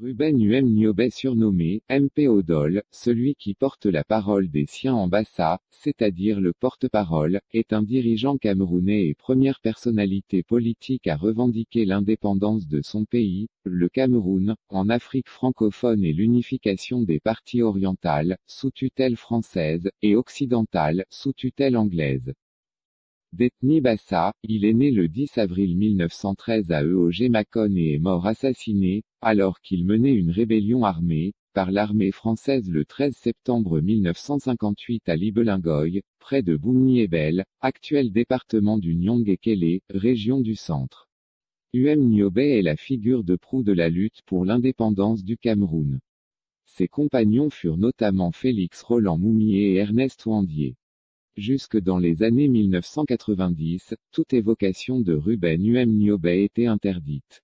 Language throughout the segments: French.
Ruben Niobé surnommé MP Odol, celui qui porte la parole des siens en Bassa, c'est-à-dire le porte-parole, est un dirigeant camerounais et première personnalité politique à revendiquer l'indépendance de son pays, le Cameroun, en Afrique francophone et l'unification des parties orientales, sous tutelle française, et occidentales, sous tutelle anglaise. D'ethnie Bassa, il est né le 10 avril 1913 à Eogé-Macon et est mort assassiné, alors qu'il menait une rébellion armée, par l'armée française le 13 septembre 1958 à Libelingoy, près de Boumni-Ebel, actuel département du Nyong-Ekele, région du centre. Niobé est la figure de proue de la lutte pour l'indépendance du Cameroun. Ses compagnons furent notamment Félix Roland Moumié et Ernest Ouandié. Jusque dans les années 1990, toute évocation de Ruben Niobé était interdite.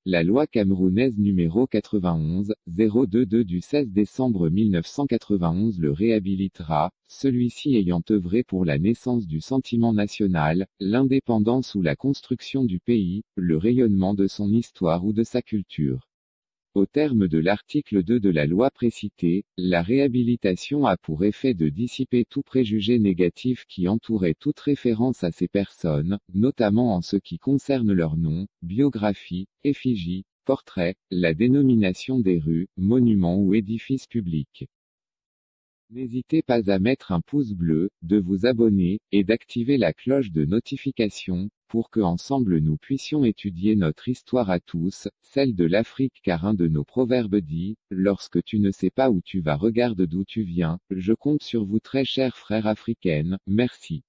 La loi camerounaise numéro 91-022 du 16 décembre 1991 le réhabilitera, celui-ci ayant œuvré pour la naissance du sentiment national, l'indépendance ou la construction du pays, le rayonnement de son histoire ou de sa culture. Au terme de l'article 2 de la loi précitée, la réhabilitation a pour effet de dissiper tout préjugé négatif qui entourait toute référence à ces personnes, notamment en ce qui concerne leur nom, biographie, effigie, portrait, la dénomination des rues, monuments ou édifices publics. N'hésitez pas à mettre un pouce bleu, de vous abonner, et d'activer la cloche de notification, pour que ensemble nous puissions étudier notre histoire à tous, celle de l'Afrique car un de nos proverbes dit, lorsque tu ne sais pas où tu vas regarde d'où tu viens, je compte sur vous très chers frères africaines, merci.